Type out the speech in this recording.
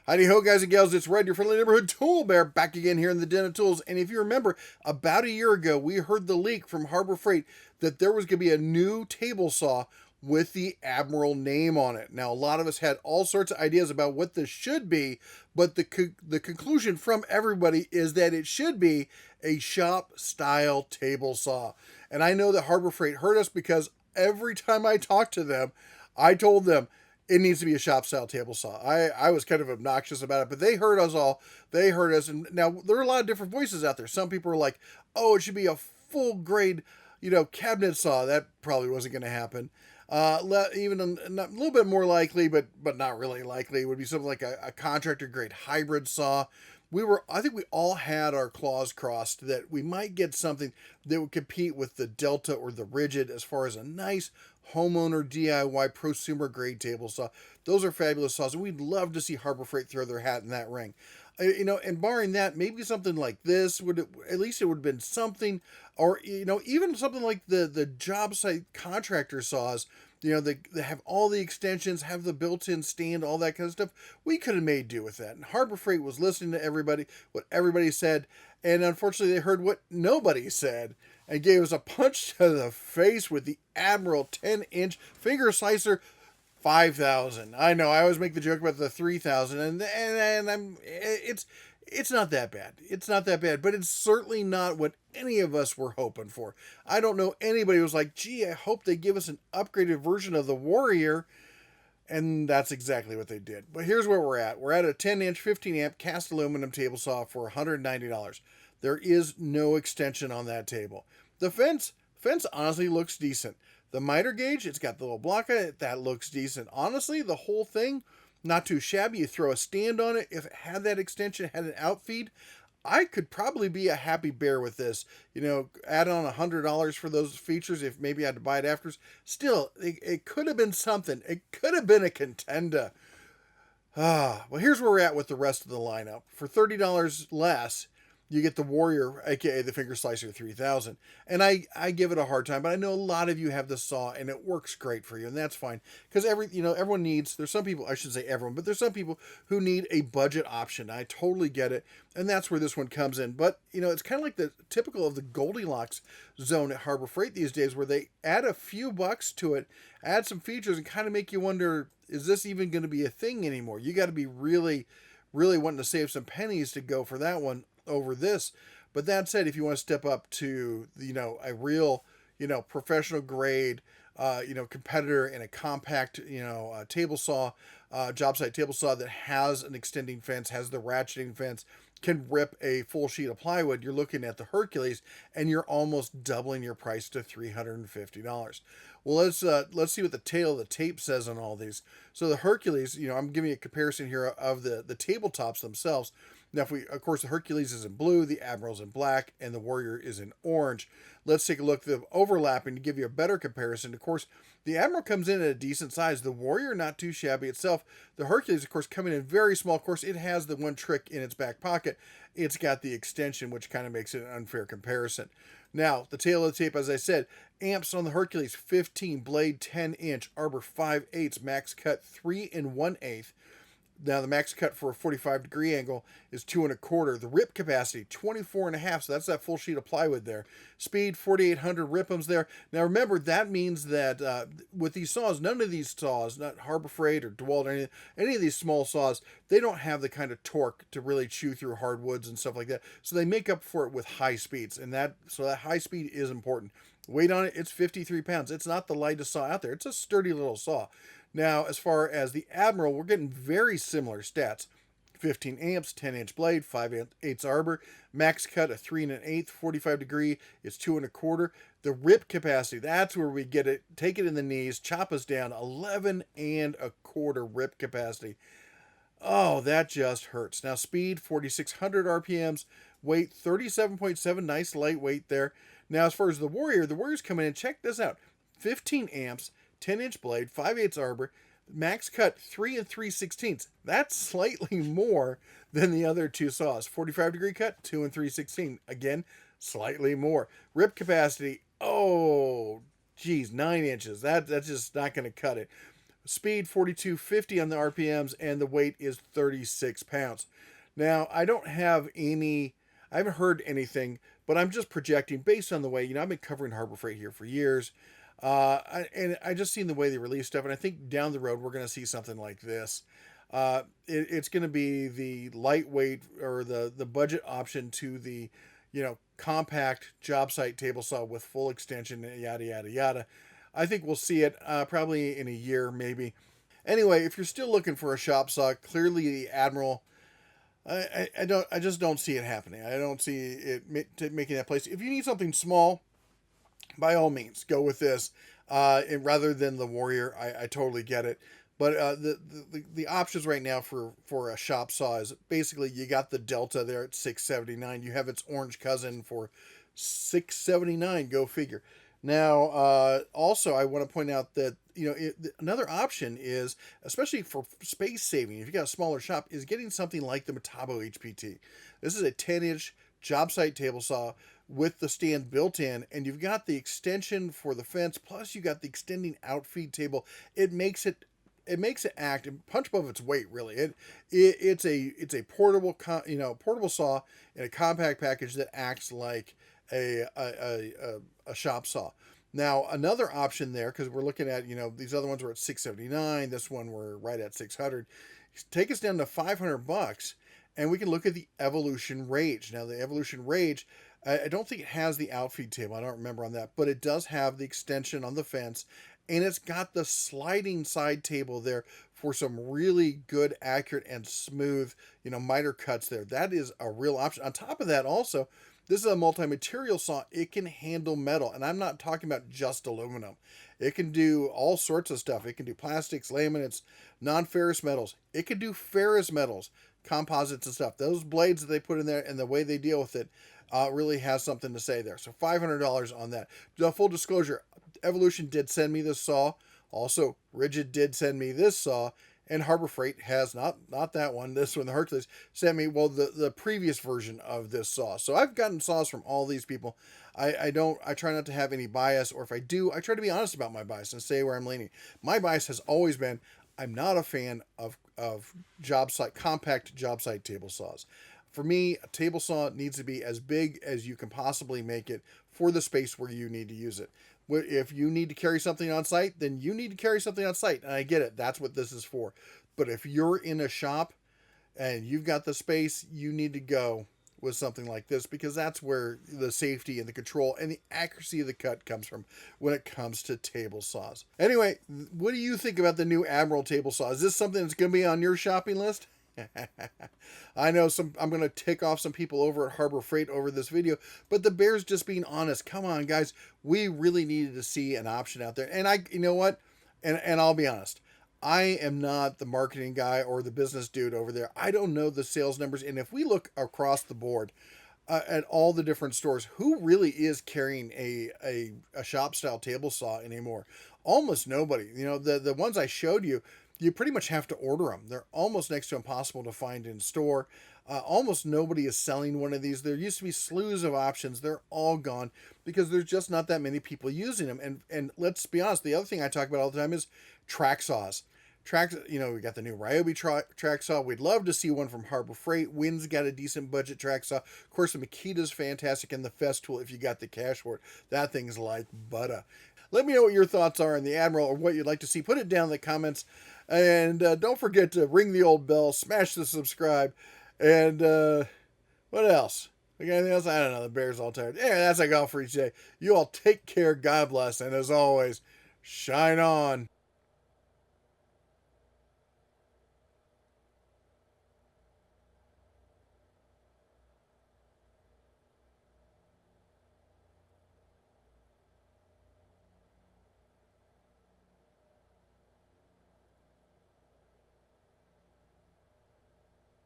Howdy ho, guys and gals, it's Red, your friendly neighborhood tool bear, back again here in the Den of Tools. And if you remember, about a year ago, we heard the leak from Harbor Freight that there was going to be a new table saw with the Admiral name on it. Now, a lot of us had all sorts of ideas about what this should be, but the conclusion from everybody is that it should be a shop-style table saw. And I know that Harbor Freight heard us because every time I talked to them, I told them, it needs to be a shop style table saw. I was kind of obnoxious about it, but they heard us all. They heard us. And now there are a lot of different voices out there. Some people are like, oh, it should be a full grade, cabinet saw. That probably wasn't going to happen. Even a little bit more likely, but not really likely, would be something like a contractor grade hybrid saw. I think we all had our claws crossed that we might get something that would compete with the Delta or the Rigid as far as a nice homeowner DIY prosumer grade table saw. Those are fabulous saws, and we'd love to see Harbor Freight throw their hat in that ring. And barring that, maybe something like this at least it would have been something, or even something like the job site contractor saws. They have all the extensions, have the built-in stand, all that kind of stuff. We could have made do with that. And Harbor Freight was listening to everybody, what everybody said, and unfortunately they heard what nobody said and gave us a punch to the face with the Admiral 10-inch finger slicer 5,000. I know, I always make the joke about the 3,000, and it's not that bad. It's not that bad, but it's certainly not what any of us were hoping for. I don't know anybody who was like, gee, I hope they give us an upgraded version of the Warrior, and that's exactly what they did. But here's where we're at. We're at a 10-inch, 15-amp cast aluminum table saw for $190. There is no extension on that table. The fence honestly looks decent. The miter gauge, it's got the little block on it, that looks decent. Honestly, the whole thing, not too shabby. You throw a stand on it. If it had that extension, had an outfeed, I could probably be a happy bear with this. Add on $100 for those features if maybe I had to buy it after. Still, it could have been something. It could have been a contender. Well, here's where we're at with the rest of the lineup. For $30 less, you get the Warrior, aka the Finger Slicer 3000. And I give it a hard time, but I know a lot of you have the saw and it works great for you, and that's fine. Because everyone needs, there's some people, I should say everyone, but there's some people who need a budget option. I totally get it. And that's where this one comes in. But, it's kind of like the typical of the Goldilocks zone at Harbor Freight these days, where they add a few bucks to it, add some features, and kind of make you wonder, is this even going to be a thing anymore? You got to be really, really wanting to save some pennies to go for that one over this. But that said, if you want to step up to a real professional grade competitor in a compact table saw, job site table saw that has an extending fence, has the ratcheting fence, can rip a full sheet of plywood, you're looking at the Hercules, and you're almost doubling your price to $350. Well, let's see what the tail of the tape says on all these. So the Hercules, I'm giving you a comparison here of the tabletops themselves. Now, of course, the Hercules is in blue, the Admiral's in black, and the Warrior is in orange. Let's take a look at the overlapping to give you a better comparison. Of course, the Admiral comes in at a decent size. The Warrior, not too shabby itself. The Hercules, of course, coming in very small. Of course, it has the one trick in its back pocket. It's got the extension, which kind of makes it an unfair comparison. Now, the tail of the tape, as I said, amps on the Hercules, 15, blade 10-inch, arbor 5/8, max cut 3 1/8. Now, the max cut for a 45-degree angle is 2 1/4. The rip capacity, 24.5, so that's that full sheet of plywood there. Speed, 4,800 ripums there. Now, remember, that means that with these saws, none of these saws, not Harbor Freight or DeWalt or any of these small saws, they don't have the kind of torque to really chew through hardwoods and stuff like that. So they make up for it with high speeds, and that high speed is important. Weight on it, it's 53 pounds. It's not the lightest saw out there. It's a sturdy little saw. Now, as far as the Admiral, we're getting very similar stats. 15 amps, 10-inch blade, 5/8 arbor, max cut, a 3 1/8, 45-degree is 2 1/4. The rip capacity, that's where we get it, take it in the knees, chop us down, 11 1/4 rip capacity. Oh, that just hurts. Now, speed, 4,600 RPMs, weight, 37.7, nice lightweight there. Now, as far as the Warrior's coming in, check this out. 15 amps, 10-inch blade, 5/8 arbor, max cut 3 3/16. That's slightly more than the other two saws. 45-degree cut, 2 3/16. Again, slightly more. Rip capacity, 9 inches. That's just not going to cut it. Speed 4250 on the RPMs, and the weight is 36 pounds. Now, I haven't heard anything, but I'm just projecting based on the way, I've been covering Harbor Freight here for years. And I just seen the way they release stuff, and I think down the road we're going to see something like this. It's going to be the lightweight or the budget option to the, compact job site table saw with full extension, yada, yada, yada. I think we'll see it probably in a year, maybe. Anyway, if you're still looking for a shop saw, clearly the Admiral, I just don't see it happening. I don't see it making that place. If you need something small, by all means, go with this, rather than the Warrior. I totally get it. But the options right now for a shop saw is basically you got the Delta there at $679. You have its orange cousin for $679. Go figure. Now, also, I want to point out that another option is, especially for space saving, if you got a smaller shop, is getting something like the Metabo HPT. This is a 10-inch job site table saw with the stand built in, and you've got the extension for the fence, plus you got the extending out feed table. It makes it act and punch above its weight. Really, it's a portable portable saw in a compact package that acts like a shop saw. Now, another option there, because we're looking at, these other ones were at $679. This one we're right at $600. Take us down to $500, and we can look at the Evolution Rage. Now, the Evolution Rage, I don't think it has the outfeed table. I don't remember on that, but it does have the extension on the fence, and it's got the sliding side table there for some really good, accurate, and smooth, miter cuts there. That is a real option. On top of that, also, this is a multi-material saw. It can handle metal, and I'm not talking about just aluminum. It can do all sorts of stuff. It can do plastics, laminates, non-ferrous metals. It can do ferrous metals, composites and stuff. Those blades that they put in there and the way they deal with it really has something to say there. So $500 on that. Full disclosure, Evolution did send me this saw. Also, Rigid did send me this saw. And Harbor Freight has not that one. This one, the Hercules, sent me the previous version of this saw. So I've gotten saws from all these people. I try not to have any bias, or if I do, I try to be honest about my bias and say where I'm leaning. My bias has always been I'm not a fan of compact job site table saws. For me, a table saw needs to be as big as you can possibly make it for the space where you need to use it. If you need to carry something on site, then you need to carry something on site. And I get it. That's what this is for. But if you're in a shop and you've got the space, you need to go with something like this, because that's where the safety and the control and the accuracy of the cut comes from when it comes to table saws. Anyway, what do you think about the new Admiral table saw? Is this something that's going to be on your shopping list? I know I'm going to tick off some people over at Harbor Freight over this video, but the Bear's just being honest. Come on, guys. We really needed to see an option out there. And you know what? And I'll be honest. I am not the marketing guy or the business dude over there. I don't know the sales numbers. And if we look across the board at all the different stores, who really is carrying a shop style table saw anymore? Almost nobody. The ones I showed you, you pretty much have to order them. They're almost next to impossible to find in store. Almost nobody is selling one of these. There used to be slews of options. They're all gone because there's just not that many people using them. And let's be honest, the other thing I talk about all the time is track saws. We got the new Ryobi track saw. We'd love to see one from Harbor Freight. Wynn's got a decent budget track saw. Of course, the Makita's fantastic, and the Festool, if you got the cash for it. That thing's like butter. Let me know what your thoughts are on the Admiral or what you'd like to see. Put it down in the comments. And don't forget to ring the old bell, smash the subscribe, and what else? We got anything else? I don't know. The Bear's all tired. Yeah, that's like all for each day. You all take care. God bless. And as always, shine on.